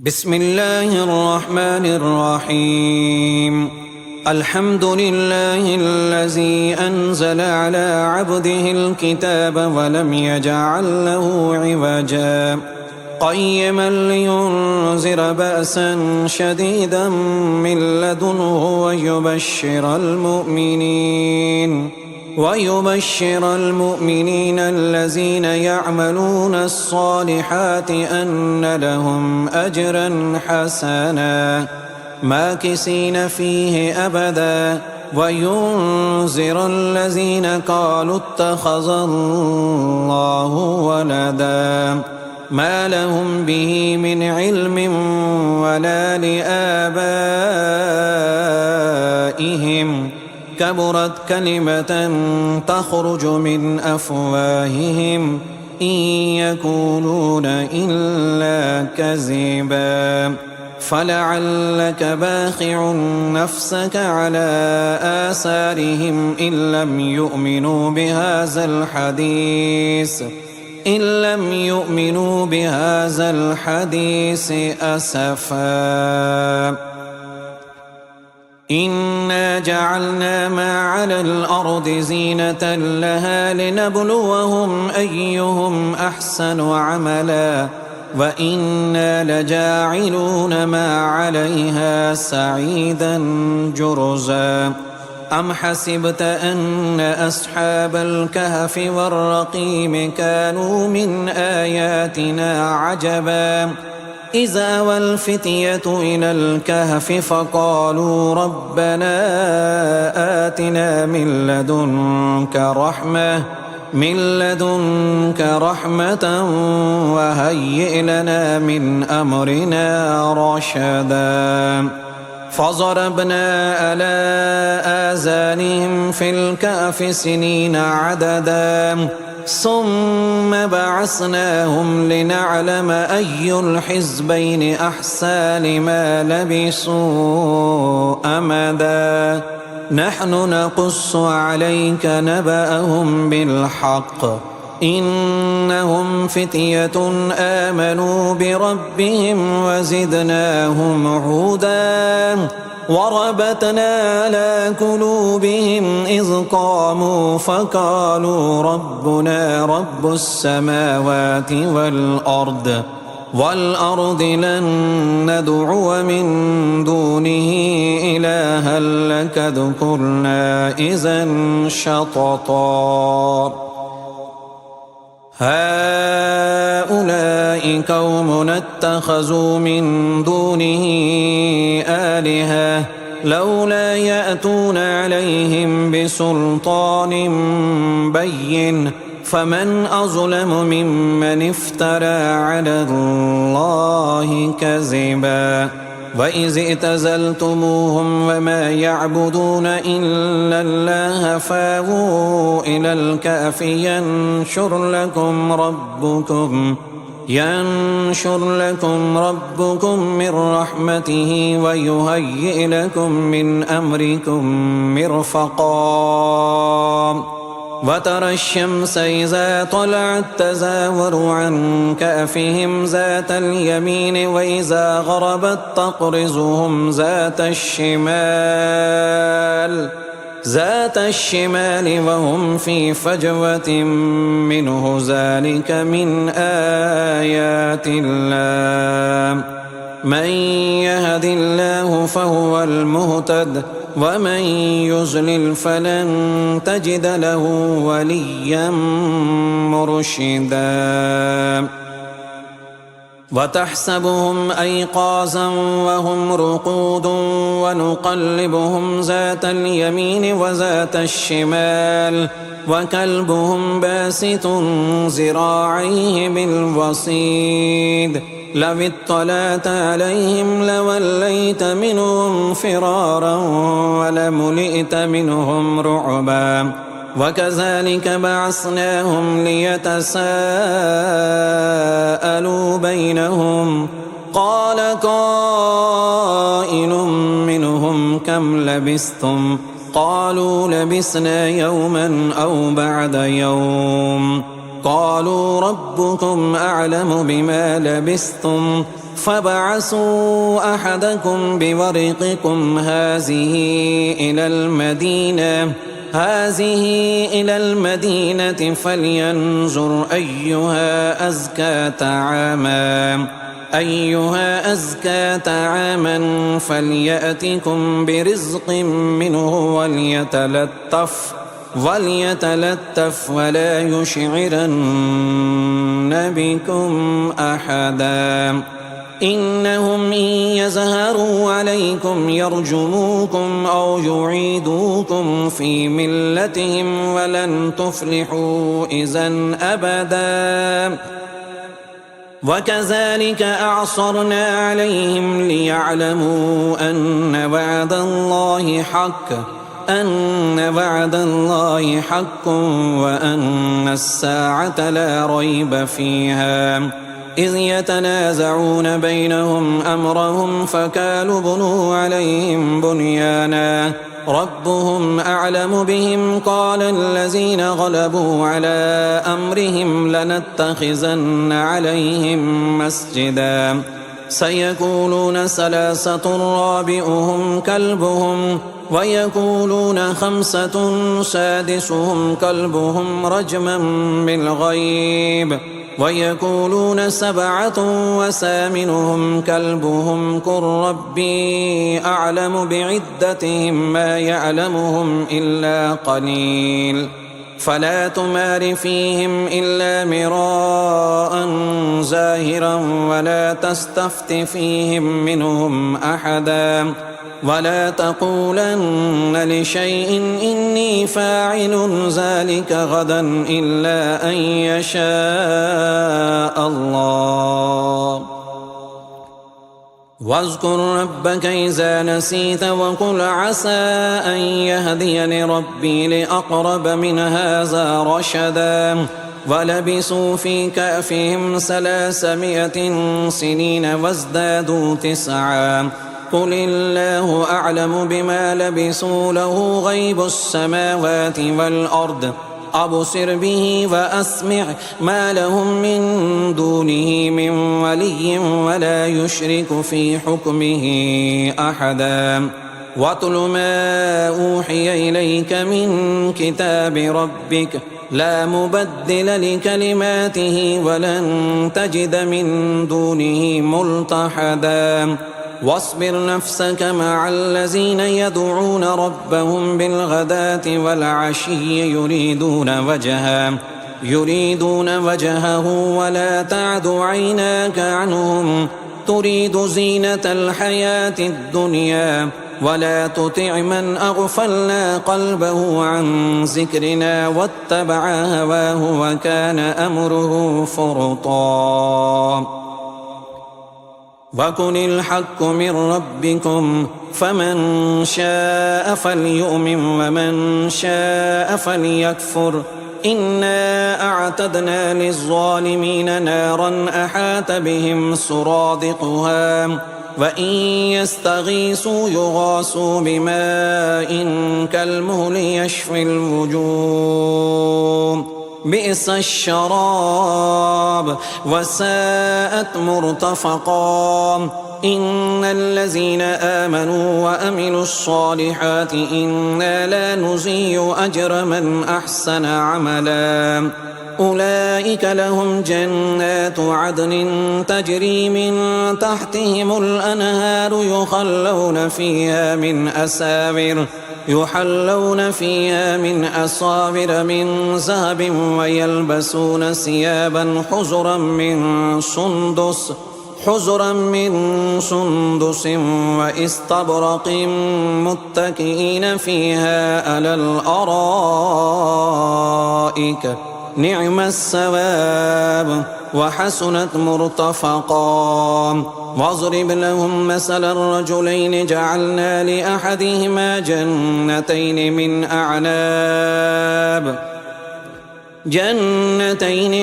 بسم الله الرحمن الرحيم. الحمد لله الذي أنزل على عبده الكتاب ولم يجعل له عوجا قيما لينذر بأسا شديدا من لدنه ويبشر المؤمنين الذين يعملون الصالحات أن لهم أجرا حسنا ماكثين فيه أبدا وينذر الذين قالوا اتخذ الله ولدا ما لهم به من علم ولا لآبائهم كبرت كلمة تخرج من أفواههم إن يقولون إلا كذبا فلعلك باخع نفسك على آثارهم إن لم يؤمنوا بهذا الحديث أسفا. إنا جعلنا ما على الأرض زينة لها لنبلوهم أيهم أحسن عملا وإنا لجاعلون ما عليها سعيدا جرزا. أم حسبت أن أصحاب الكهف والرقيم كانوا من آياتنا عجبا إذ أوى الفتية إلى الكهف فقالوا ربنا آتنا من لدنك رحمة وهيئ لنا من أمرنا رشدا. فضربنا على آذانهم في الكهف سنين عددا ثم بعثناهم لنعلم أي الحزبين أحصى لما لبثوا أمدا. نحن نقص عليك نبأهم بالحق إنهم فتية آمنوا بربهم وزدناهم هدى وربطنا على قلوبهم إذ قاموا فقالوا ربنا رب السماوات والأرض لن ندعو من دونه إلها لقد قلنا إذا شططا. هؤلاء قوم اتخذوا من دونه آلهة لولا يأتون عليهم بسلطان بين فمن أظلم ممن افترى على الله كذبا. وإذ اعتزلتموهم وما يعبدون إلا الله فاووا إلى الكهف ينشر لكم ربكم من رحمته ويهيئ لكم من أمركم مرفقا. وترى الشمس إذا طلعت تزاور عن كهفهم ذات اليمين وإذا غربت تقرضهم ذات الشمال وهم في فجوة منه ذلك من آيات الله. من يهد الله فهو المهتد ومن يضلل فلن تجد له وليا مرشدا. وتحسبهم أيقاظا وهم رقود ونقلبهم ذات اليمين وذات الشمال وكلبهم باسط ذراعيه بالوصيد لو اطلعت عليهم لوليت منهم فرارا ولملئت منهم رعبا. وكذلك بعثناهم ليتساءلوا بينهم قال قائل منهم كم لبثتم قالوا لبثنا يوما أو بعد يوم قالوا ربكم أعلم بما لبثتم فابعثوا أحدكم بورقكم هذه إلى المدينة فلينظر أيها أزكى طعاما فليأتكم برزق منه وليتلطف ولا يشعرن بكم أحدا إنهم إن يظهروا عليكم يرجموكم أو يعيدوكم في ملتهم ولن تفلحوا إذا أبدا وكذلك أعصرنا عليهم ليعلموا أن وعد الله حق وأن الساعة لا ريب فيها إذ يتنازعون بينهم أمرهم فقالوا بنوا عليهم بنيانا ربهم أعلم بهم قال الذين غلبوا على أمرهم لنتخذن عليهم مسجدا سيقولون ثلاثة رابعهم كلبهم ويقولون خمسة سادسهم كلبهم رجما بالغيب ويقولون سبعة وثامنهم كلبهم قل ربي أعلم بعدتهم ما يعلمهم إلا قليل فلا تمار فيهم إلا مراء ظاهرا ولا تستفت فيهم منهم أحدا ولا تقولن لشيء إني فاعل ذلك غدا إلا أن يشاء الله واذكر ربك إذا نسيت وقل عسى أن يهديني ربي لأقرب من هذا رشدا ولبثوا في كهفهم 300 سنين وازدادوا 9 قل الله أعلم بما لبثوا له غيب السماوات والأرض أبصر به وأسمع ما لهم من دونه من ولي ولا يشرك في حكمه أحدا واتل ما أوحي إليك من كتاب ربك لا مبدل لكلماته ولن تجد من دونه ملتحدا واصبر نفسك مع الذين يدعون ربهم بالغداة والعشي يريدون وجهه ولا تعد عيناك عنهم تريد زينة الحياة الدنيا ولا تطع من أغفلنا قلبه عن ذكرنا واتبع هواه وكان أمره فرطا وقل الحق من ربكم فمن شاء فليؤمن ومن شاء فليكفر إنا أعتدنا للظالمين نارا أحاط بهم سرادقها وإن يستغيثوا يغاثوا بماء كالمهل يشفي الوجوه بئس الشراب وساءت مرتفقا إن الذين آمنوا وأملوا الصالحات إنا لا نضيع أجر من أحسن عملا أولئك لهم جنات عدن تجري من تحتهم الأنهار يحلون فيها من أساور من ذهب ويلبسون ثيابا حزرا من سندس واستبرق متكئين فيها على الأرائك نعم الثواب وحسنت مرتفقا واضرب لهم مثل الرجلين جعلنا لأحدهما جنتين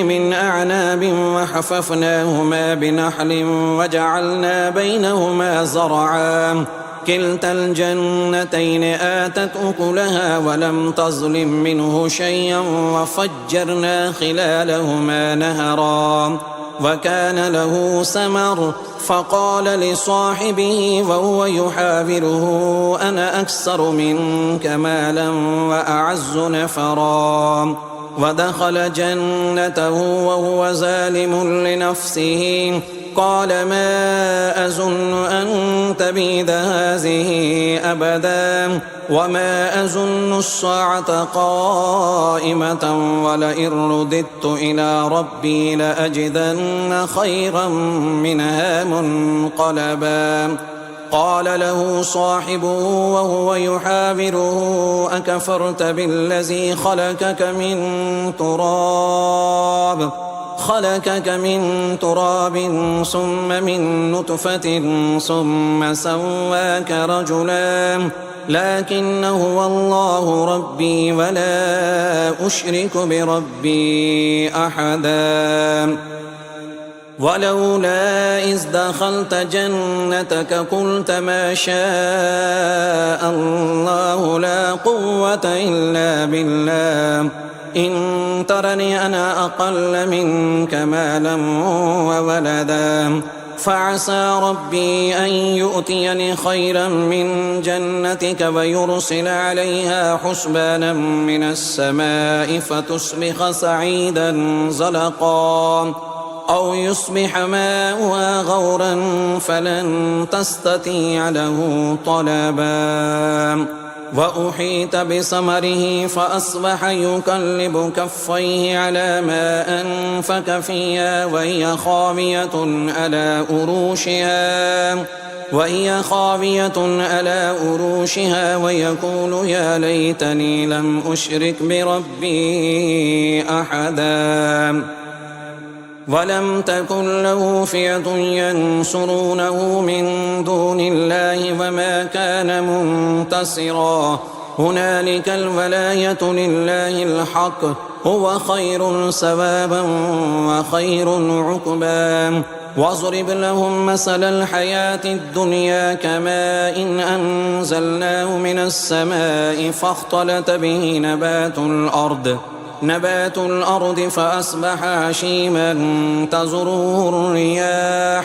من أعناب وحففناهما بنخل وجعلنا بينهما زرعا كلتا الجنتين آتت أكلها ولم تظلم منه شيئا وفجرنا خلالهما نهرا وكان له ثمر فقال لصاحبه وهو يحاوره أنا أكثر منك مالا وأعز نفرا ودخل جنته وهو ظالم لنفسه قال ما أظن أن تبيد هذه أبدا وما أظن الساعة قائمة ولئن رددت إلى ربي لأجدن خيرا منها منقلبا قال له صاحبه وهو يحاوره أكفرت بالذي خلقك من تراب ثم من نطفة ثم سواك رجلا لكن هو الله ربي ولا أشرك بربي أحدا ولولا إذ دخلت جنتك قلت ما شاء الله لا قوة إلا بالله إن ترني أنا أقل منك مالا وولدا فعسى ربي أن يؤتيني خيرا من جنتك ويرسل عليها حسبانا من السماء فتصبح سعيدا زلقا أو يصبح ماؤها غورا فلن تستطيع له طلبا وأحيط بثمره فأصبح يقلب كفيه على ما أنفق فيها وهي خاوية على أروشها ويقول يا ليتني لم أشرك بربي أحدا ولم تكن له فئة ينصرونه من دون الله وما كان منتصرا هنالك الولاية لله الحق هو خير ثوابا وخير عقبا واضرب لهم مثل الحياة الدنيا كماء إن أنزلناه من السماء فاختلط به نبات الأرض فأصبح هشيما تذروه الرياح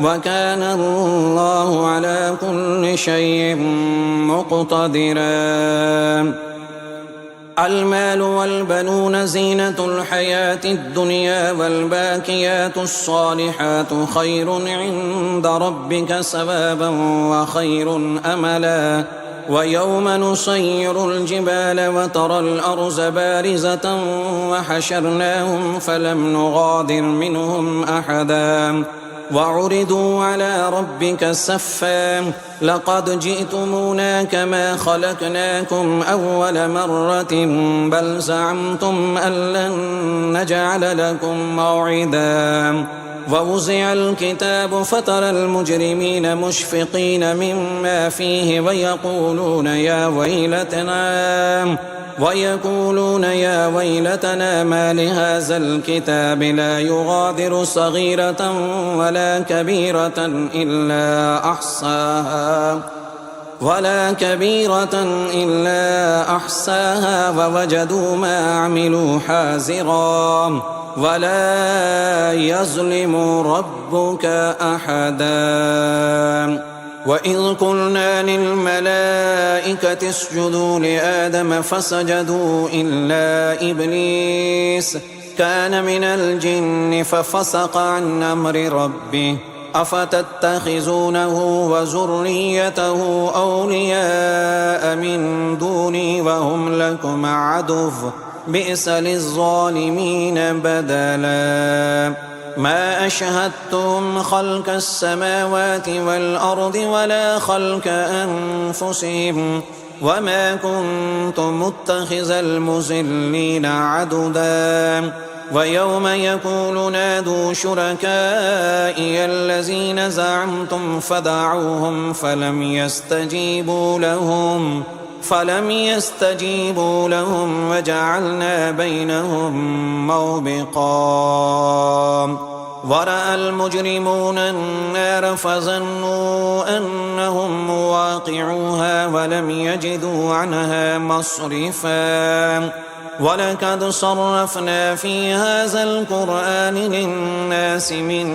وكان الله على كل شيء مقتدرا المال والبنون زينة الحياة الدنيا والباقيات الصالحات خير عند ربك ثوابا وخير أملا ويوم نسير الجبال وترى الأرض بارزة وحشرناهم فلم نغادر منهم أحدا وعرضوا على ربك صفا لقد جئتمونا كما خلقناكم أول مرة بل زعمتم أن لن نجعل لكم موعدا ووزع الكتاب فترى المجرمين مشفقين مما فيه ويقولون يا ويلتنا ما لهذا الكتاب لا يغادر صغيرة ولا كبيرة إلا أحصاها ووجدوا ما عملوا حاضرا ولا يظلم ربك أحدا وإذ قلنا للملائكة اسجدوا لآدم فسجدوا إلا إبليس كان من الجن ففسق عن أمر ربه أفتتخذونه وذريته أولياء من دوني وهم لكم عدو بئس للظالمين بدلا ما أشهدتم خلق السماوات والأرض ولا خلق أنفسهم وما كنت متخذ المضلين عضدا ويوم يقول نادوا شركائي الذين زعمتم فدعوهم فلم يستجيبوا لهم وجعلنا بينهم موبقا ورأى المجرمون النار فظنوا أنهم مواقعوها ولم يجدوا عنها مصرفا ولقد صرفنا في هذا القرآن للناس من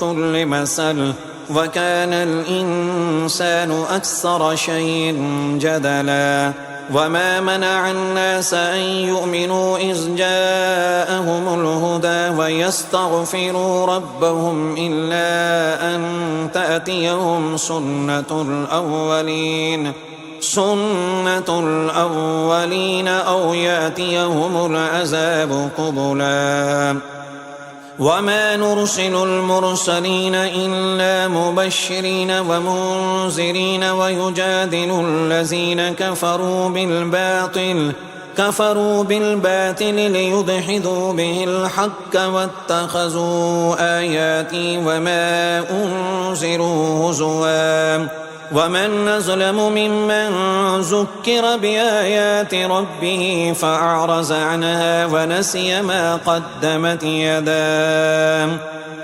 كل مثل وكان الإنسان أكثر شيء جدلا وما منع الناس أن يؤمنوا إذ جاءهم الهدى ويستغفروا ربهم إلا أن تأتيهم سنة الأولين أو يأتيهم العذاب قبلا وما نرسل المرسلين إلا مبشرين ومنذرين ويجادل الذين كفروا بالباطل ليدحضوا به الحق واتخذوا آياتي وما أنذروا هزوا ومن أظلم ممن ذكر بآيات ربه فأعرض عنها ونسي ما قدمت يداه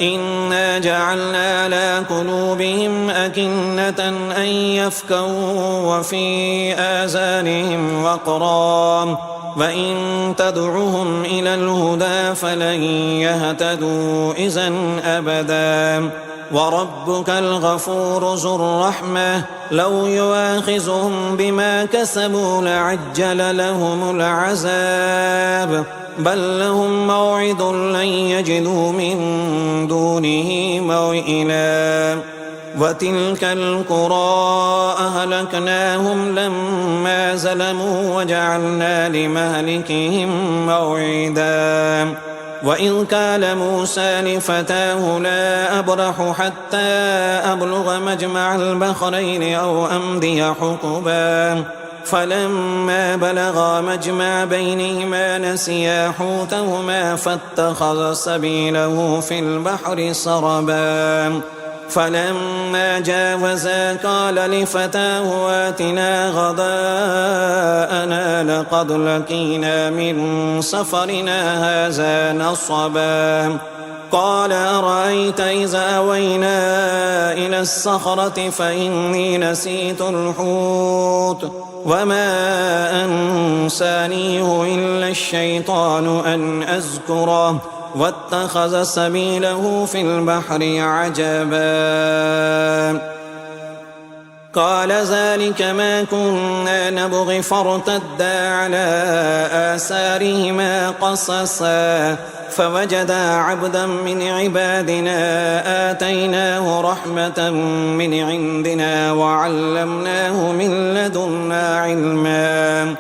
إنا جعلنا على قلوبهم أكنة أن يفقهوا وفي آذانهم وقرا وإن تدعهم إلى الهدى فلن يهتدوا إذا أبدا وربك الغفور ذو الرحمة لو يؤاخذهم بما كسبوا لعجل لهم العذاب بل لهم موعد لن يجدوا من دونه موئلا وتلك القرى أهلكناهم لما ظلموا وجعلنا لمهلكهم موعدا وإذ قال موسى لفتاه لا أبرح حتى أبلغ مجمع البحرين أو أمضي حقبا فلما بلغا مجمع بينهما نسيا حوتهما فاتخذ سبيله في البحر سربا فلما جاوزا قال لفتاه آتنا غداءنا لقد لقينا من سفرنا هذا نصبا قال أرأيت إذا أوينا إلى الصخرة فإني نسيت الحوت وما أنسانيه إلا الشيطان أن أذكره واتخذ سبيله في البحر عجبا قال ذلك ما كنا نبغي فارتدا على آثارهما قصصا فوجدا عبدا من عبادنا آتيناه رحمة من عندنا وعلمناه من لدنا علما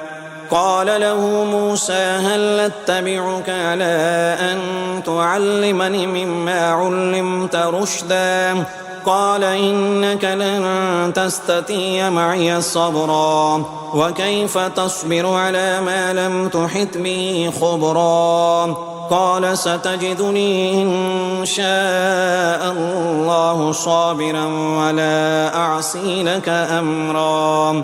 قال له موسى هل اتبعك على أن تعلمني مما علمت رشدا قال إنك لن تستطيع معي صبرا وكيف تصبر على ما لم تحط به خبرا قال ستجدني إن شاء الله صابرا ولا أعصي لك أمرا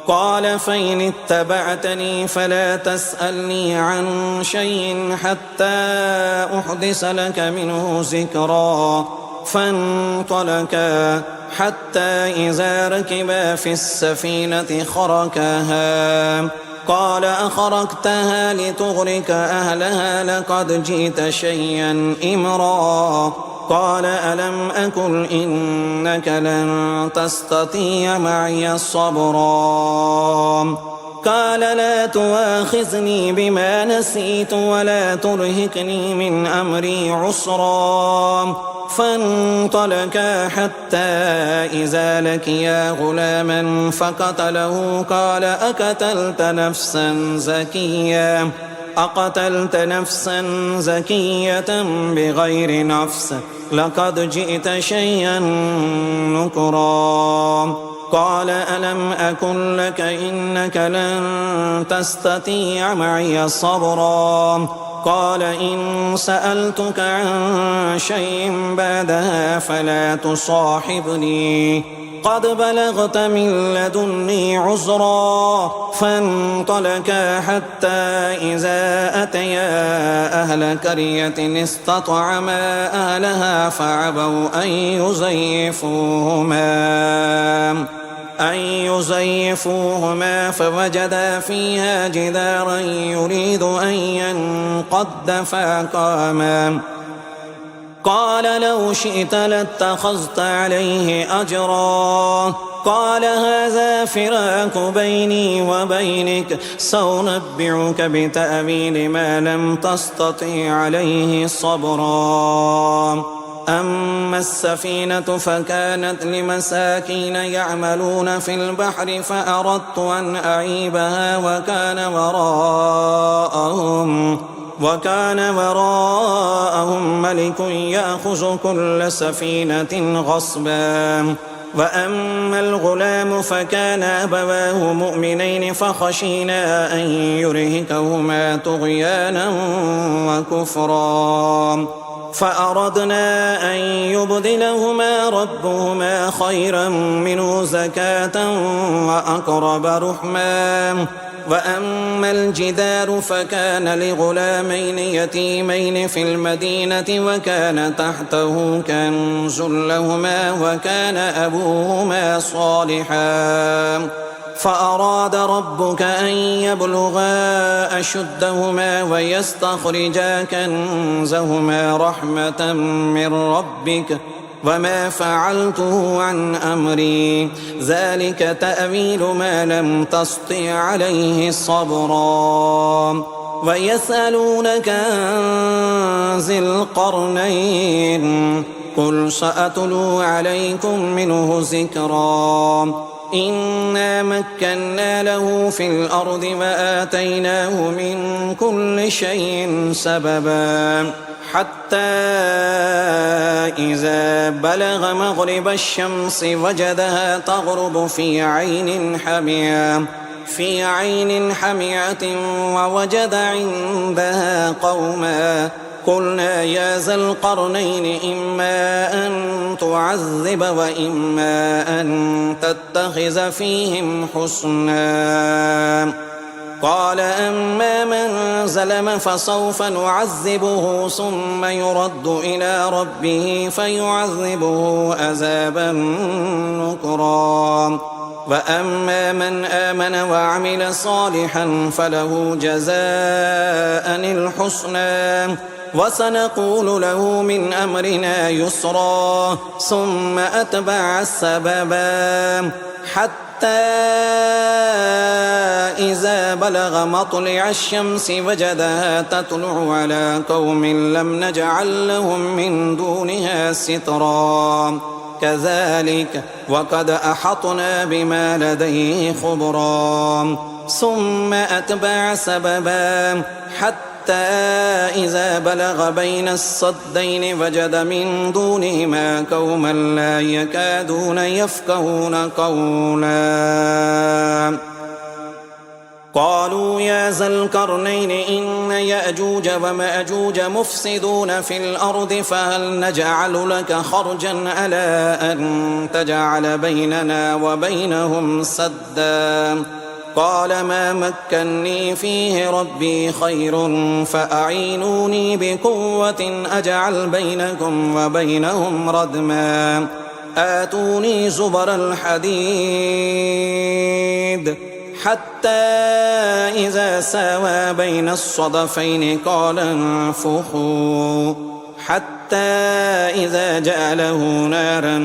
قال فإن اتبعتني فلا تسألني عن شيء حتى أحدث لك منه ذكرا فانطلقا حتى إذا ركبا في السفينة خرقها قال أخرقتها لتغرق أهلها لقد جئت شيئا إمرا قال ألم أقل إنك لن تستطيع معي صبرا قال لا تؤاخذني بما نسيت ولا ترهقني من أمري عسرا فانطلقا حتى إذا لقيا غلاما فقتله قال أقتلت نفسا زكية بغير نفس لقد جئت شيئا نكرا قال ألم أقل لك إنك لن تستطيع معي صبرا قال إن سألتك عن شيء بعدها فلا تصاحبني قد بلغت من لدني عذرا فانطلقا حتى إذا أتيا أهل قرية استطعما أهلها فأبوا أن يزيفوهما فوجدا فيها جدارا يريد أن ينقض فأقاما قال لو شئت لاتخذت عليه أجرا قال هذا فراق بيني وبينك سأنبئك بتأويل ما لم تستطع عليه صبرا أما السفينة فكانت لمساكين يعملون في البحر فأردت أن أعيبها وكان وراءهم ملك يأخذ كل سفينة غصبا وأما الغلام فكان أبواه مؤمنين فخشينا أن يرهقهما طغيانا وكفرا فأردنا أن يبدلهما ربهما خيرا منه زكاة وأقرب رحما وأما الجدار فكان لغلامين يتيمين في المدينة وكان تحته كنز لهما وكان أبوهما صالحا فأراد ربك أن يبلغا أشدهما ويستخرجا كنزهما رحمة من ربك وما فعلته عن أمري ذلك تأويل ما لم تسطع عليه صبرا ويسألونك عن ذي القرنين قل سأتلو عليكم منه ذكرا إنا مكنا له في الأرض وآتيناه من كل شيء سببا حتى إذا بلغ مغرب الشمس وجدها تغرب في عين حمية ووجد عندها قوما قلنا يا ذا القرنين إما أن تعذب وإما أن تتخذ فيهم حسنا قال أما من ظلم فسوف نعذبه ثم يرد إلى ربه فيعذبه عذابا نكرا وأما من آمن وعمل صالحا فله جزاء الحسنى وسنقول له من أمرنا يسرا ثم أتبع السببا حتى إذا بلغ مطلع الشمس وجدها تطلع على قوم لم نجعل لهم من دونها سترا كذلك وقد أحطنا بما لديه خبرا ثم أتبع سببا حتى إذا بلغ بين الصدين وجد من دونهما قوما لا يكادون يفقهون قولا قالوا يا ذا القرنين إن يأجوج ومأجوج مفسدون في الأرض فهل نجعل لك خرجا على أن تجعل بيننا وبينهم سدا قال ما مكني فيه ربي خير فأعينوني بقوة أجعل بينكم وبينهم ردما آتوني زبر الحديد حتى إذا ساوى بين الصدفين قال انفخوا حتى إذا جعله نارا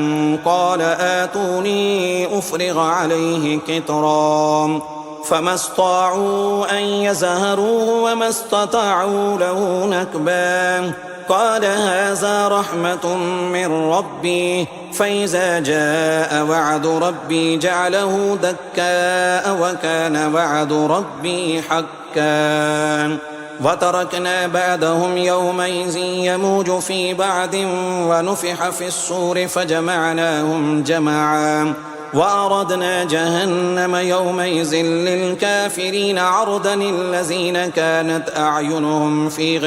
قال آتوني أفرغ عليه قطرا فما استطاعوا أن يزهروه وما استطاعوا له نكبا قال هذا رحمة من ربي فإذا جاء وعد ربي جعله دكاء وكان وعد ربي حقا وتركنا بعدهم يومئذ يموج في بعد ونفح في الصور فجمعناهم جمعا وأردنا جهنم يومئذ للكافرين عرضا الذين كانت أعينهم في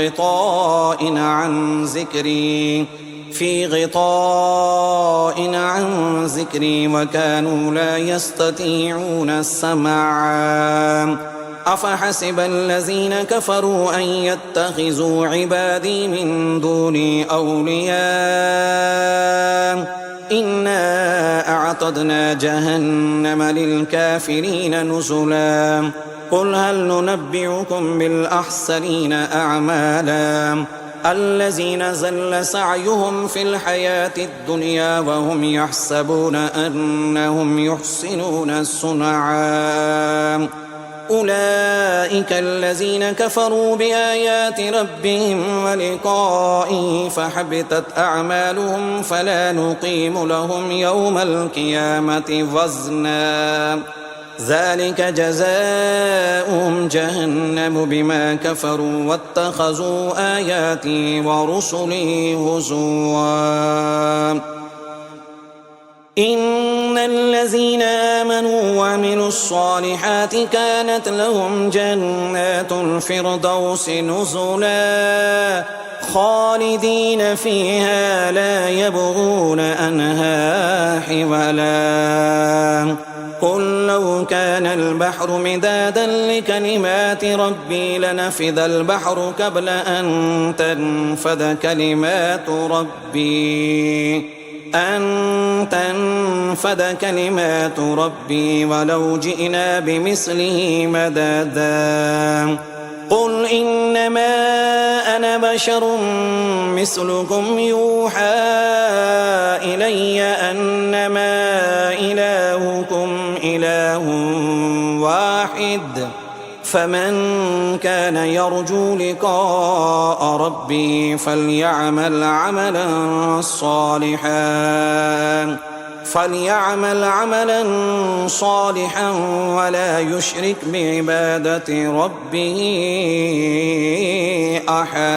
غطاء عن ذكري وكانوا لا يستطيعون السمع أفحسب الذين كفروا أن يتخذوا عبادي من دوني أولياء إنا أعتدنا جهنم للكافرين نزلا قل هل ننبئكم بالأخسرين أعمالا الذين زل سعيهم في الحياة الدنيا وهم يحسبون أنهم يحسنون صنعا أولئك الذين كفروا بآيات ربهم ولقائه فحبطت أعمالهم فلا نقيم لهم يوم القيامة وزنا ذلك جزاؤهم جهنم بما كفروا واتخذوا آياتي ورسلي هزوا إن الذين آمنوا وعملوا الصالحات كانت لهم جنات الفردوس نزلا خالدين فيها لا يبغون عنها حولا قل لو كان البحر مدادا لكلمات ربي لنفد البحر قبل أن تنفد كلمات ربي ولو جئنا بمثله مددا قل إنما أنا بشر مثلكم يوحى إلي أنما إلهكم إله واحد فمن كان يرجو لقاء ربه فليعمل عملا صالحا ولا يشرك بعبادة ربه أحدا.